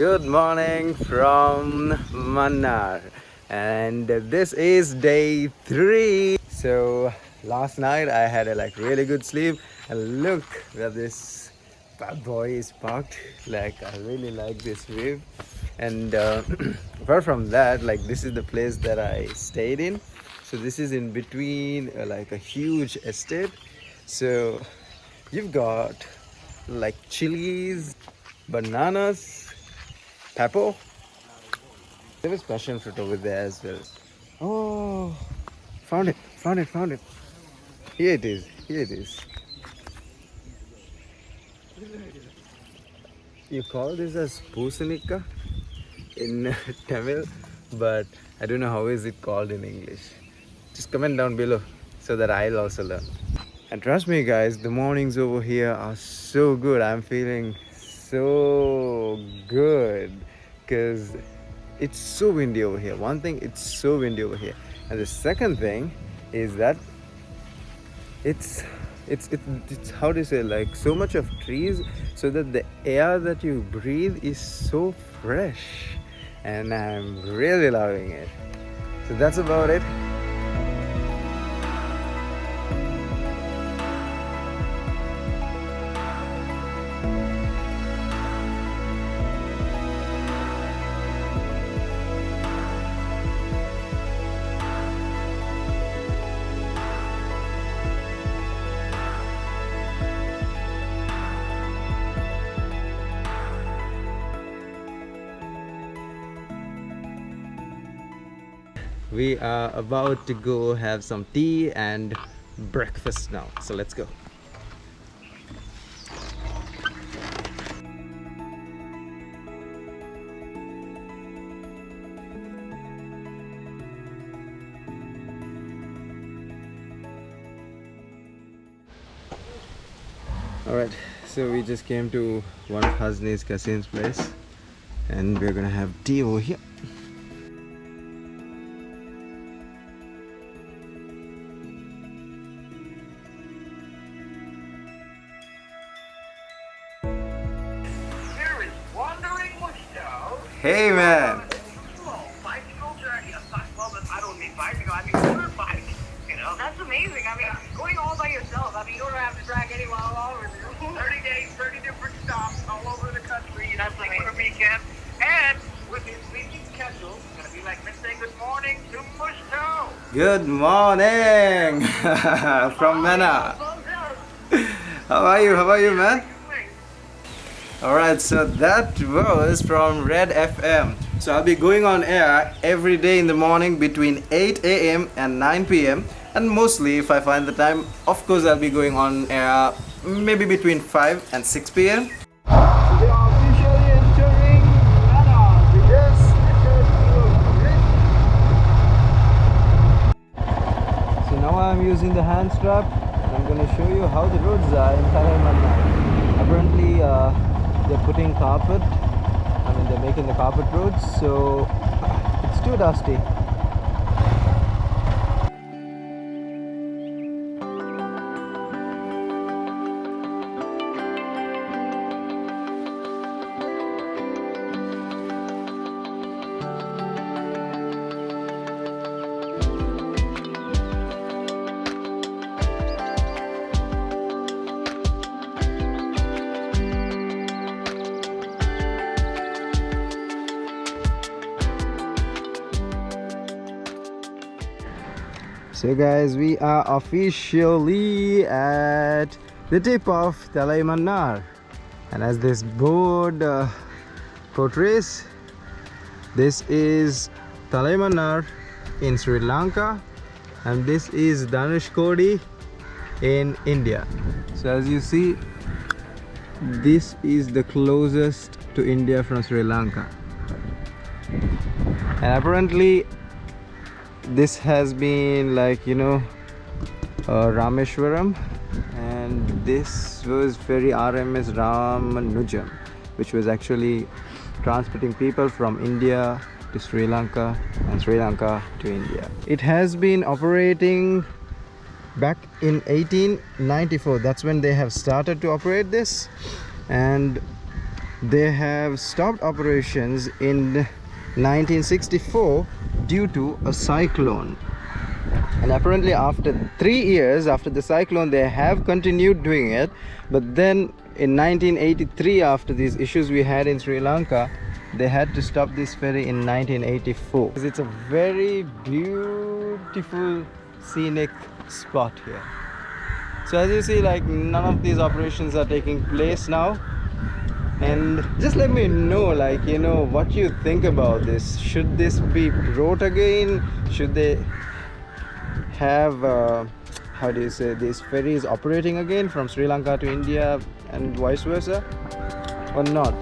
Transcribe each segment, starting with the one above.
Good morning from Mannar, and this is day 3. So last night I had a really good sleep, and look where this bad boy is parked. I really like this view, and apart from that, this is the place that I stayed in. So this is in between a huge estate. So you've got chilies, bananas, pepper. There is passion fruit over there as well. Oh, found it. Here it is. You call this as pusanika in Tamil, but I don't know how is it called in English. Just comment down below so that I'll also learn. And trust me guys, the mornings over here are so good. I'm feeling so good because it's so windy over here. One thing, it's so windy over here, and the second thing is that it's how do you say, so much of trees, so that the air that you breathe is so fresh, and I'm really loving it. So that's about it. We are about to go have some tea and breakfast now. So let's go. Alright, so we just came to one of Hasni's cousin's place, and we're gonna have tea over here. Hey man! Bicycle journey. I don't mean bicycle, I mean motorbike. You know? That's amazing. I mean, going all by yourself. I mean, you don't have to drag anyone along with you. 30 days, 30 different stops all over the country. That's amazing. For the weekend. And with his sleeping schedule, it's going to be like saying good morning to Mushto. Good morning! From Mannar. How are you man? Alright, so that was from Red FM. So I'll be going on air every day in the morning between 8 a.m. and 9 p.m. And mostly, if I find the time, of course I'll be going on air maybe between 5 and 6 p.m. We are officially entering Mannar. We just entered the bridge. So now I'm using the hand strap, and I'm going to show you how the roads are in Talaimannar. Apparently, they're putting carpet. They're making the carpet roads, so it's too dusty. So guys, we are officially at the tip of Talaimannar, and as this board portrays, this is Talaimannar in Sri Lanka, and this is Dhanushkodi in India. So as you see, this is the closest to India from Sri Lanka, and apparently this has been Rameshwaram, and this was ferry RMS Ramanujam, which was actually transporting people from India to Sri Lanka and Sri Lanka to India. It has been operating back in 1894. That's when they have started to operate this, and they have stopped operations in 1964 due to a cyclone. And apparently after 3 years after the cyclone, they have continued doing it. But then in 1983, after these issues we had in Sri Lanka, they had to stop this ferry in 1984. It's a very beautiful scenic spot here. So as you see, like, none of these operations are taking place now. And just let me know, like, you know, what you think about this. Should this be brought again? Should they have how do you say, these ferries operating again from Sri Lanka to India and vice versa, or not?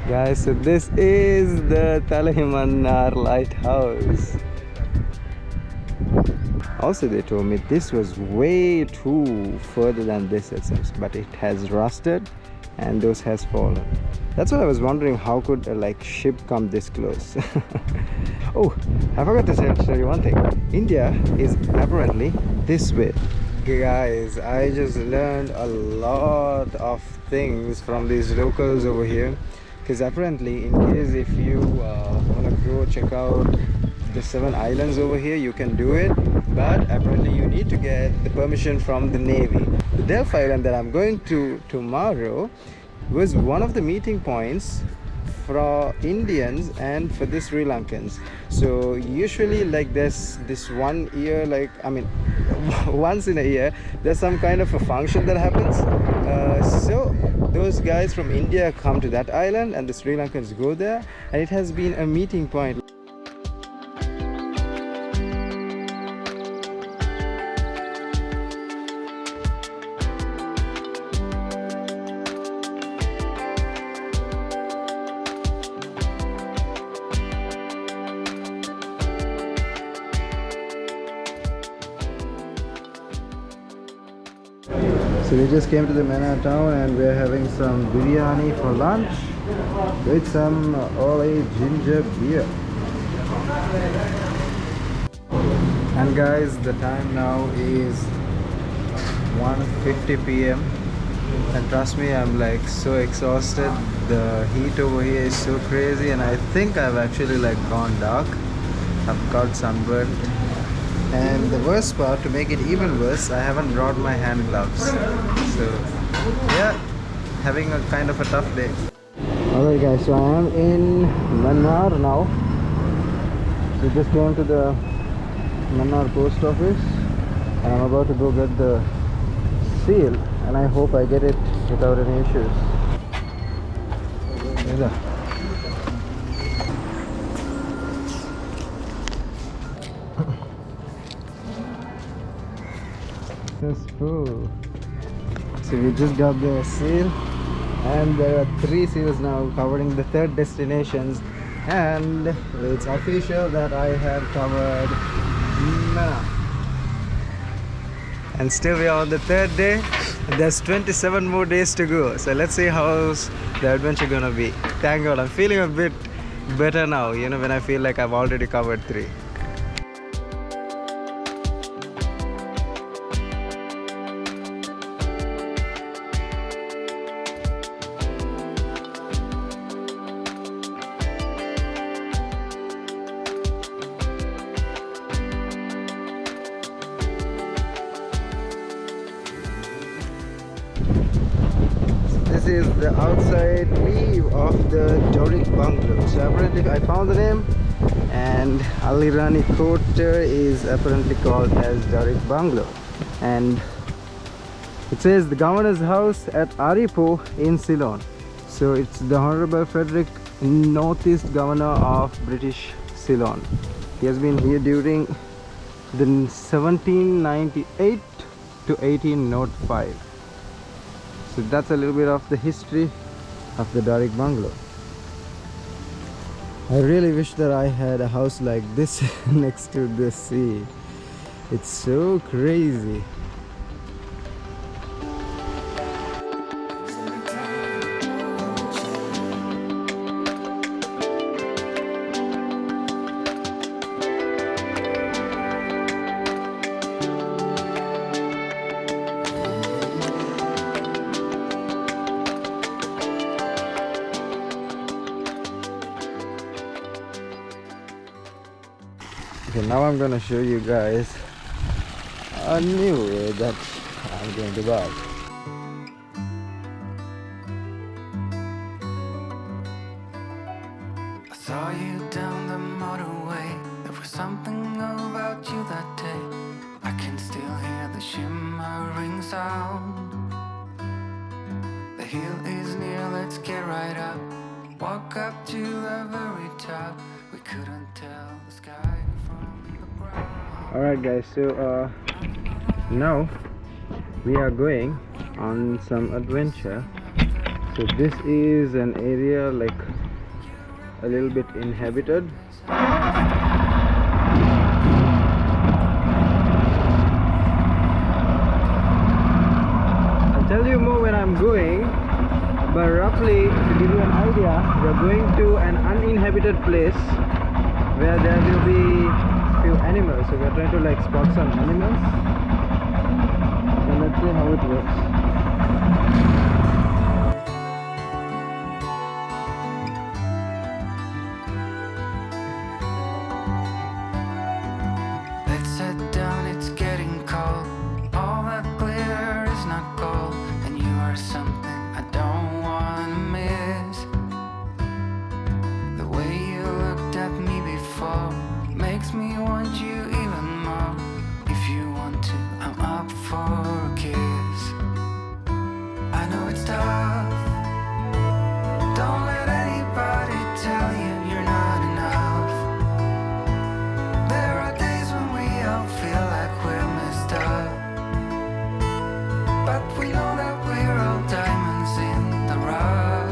Guys, so this is the Talaimannar lighthouse. Also, they told me this was way too further than this, it seems, but it has rusted and those has fallen. That's what I was wondering, how could a like ship come this close? Oh, I forgot to tell you one thing. India is apparently this way. Okay guys, I just learned a lot of things from these locals over here. Because apparently, in case if you want to go check out the 7 islands over here, you can do it, but apparently you need to get the permission from the Navy. The Delphi Island that I'm going to tomorrow was one of the meeting points for Indians and for the Sri Lankans. So usually, like, there's this 1 year, like, I mean once in a year, there's some kind of a function that happens. So those guys from India come to that island and the Sri Lankans go there, and it has been a meeting point. So we just came to the Mannar town and we're having some biryani for lunch with some all-age ginger beer. And guys, the time now is 1:50 p.m. and trust me, I'm like so exhausted. The heat over here is so crazy, and I think I've actually like gone dark. I've got sunburned. And the worst part, to make it even worse, I haven't brought my hand gloves. So yeah, having a kind of a tough day. Alright guys, so I am in Mannar now. We just came to the Mannar post office and I'm about to go get the seal, and I hope I get it without any issues. Successful. So we just got the seal, and there are 3 seals now covering the 3rd destinations, and it's official that I have covered Mannar. And still we are on the 3rd day. There's 27 more days to go, so let's see how's the adventure gonna be. Thank God, I'm feeling a bit better now, you know, when I feel like I've already covered 3. This is the outside view of the Doric bungalow. So apparently I found the name, and Alirani Quarter is apparently called as Doric bungalow, and it says the governor's house at Aripo in Ceylon. So it's the Honorable Frederick, Northeast Governor of British Ceylon. He has been here during the 1798 to 1805. So that's a little bit of the history of the Doric bungalow. I really wish that I had a house like this next to the sea. It's so crazy. Okay, now I'm gonna show you guys a new way that I'm going to buy. I saw you down the motorway. There was something about you that day. I can still hear the shimmering sound. The hill is near, let's get right up. Walk up to the very top. We couldn't tell the sky from the ground. Alright guys, so now we are going on some adventure. So this is an area like a little bit inhabited. I'll tell you more when I'm going, but roughly to give you an idea, we're going to an uninhabited place where there will be few animals. So we're trying to like spot some animals. So let's see how it works. Let's sit down, it's getting cold. All that glitter is not gold, and you are something I don't wanna miss. The way you looked at me before makes me want you even more. If you want to, I'm up for a kiss. I know it's tough. Don't let anybody tell you you're not enough. There are days when we all feel like we're messed up, but we know that we're all diamonds in the rough.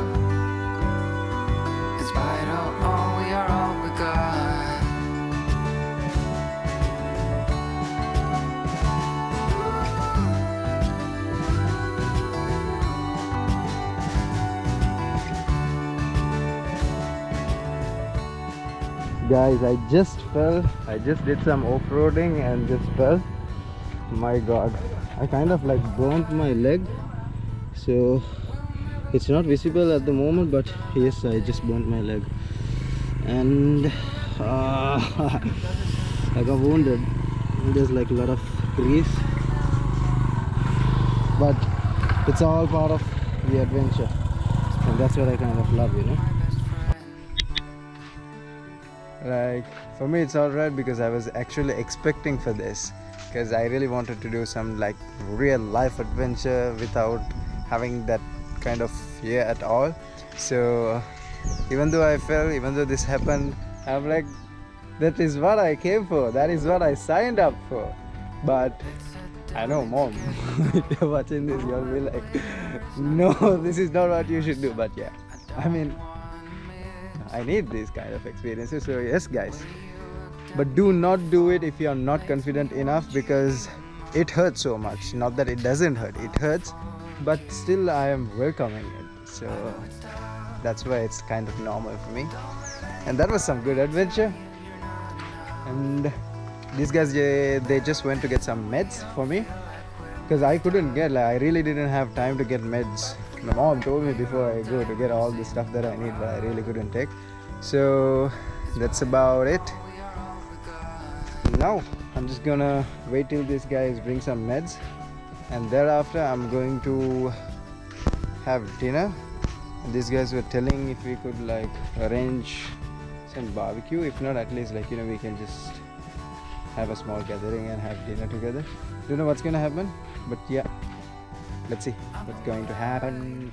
In spite of all, we are all we got. Guys, I just fell. I just did some off-roading and just fell. My god, I kind of like burnt my leg, so it's not visible at the moment, but yes, I just burnt my leg and I got wounded. There's like a lot of grease, but it's all part of the adventure, and that's what I kind of love, you know. Like for me it's alright because I was actually expecting for this, because I really wanted to do some like real life adventure without having that kind of fear at all. So even though I fell, even though this happened, I'm like, that is what I came for, that is what I signed up for. But I know, mom, if you're watching this, you'll be like, no, this is not what you should do. But yeah, I mean, I need these kind of experiences. So yes guys, but do not do it if you are not confident enough, because it hurts so much. Not that it doesn't hurt, it hurts, but still I am welcoming it. So that's why it's kind of normal for me. And that was some good adventure. And these guys, they just went to get some meds for me, because I couldn't get, like, I really didn't have time to get meds. My mom told me before I go to get all the stuff that I need, but I really couldn't take. So that's about it. Now I'm just gonna wait till these guys bring some meds, and thereafter I'm going to have dinner. And these guys were telling if we could like arrange some barbecue. If not, at least like, you know, we can just have a small gathering and have dinner together. Don't know what's gonna happen, but yeah, let's see what's going to happen.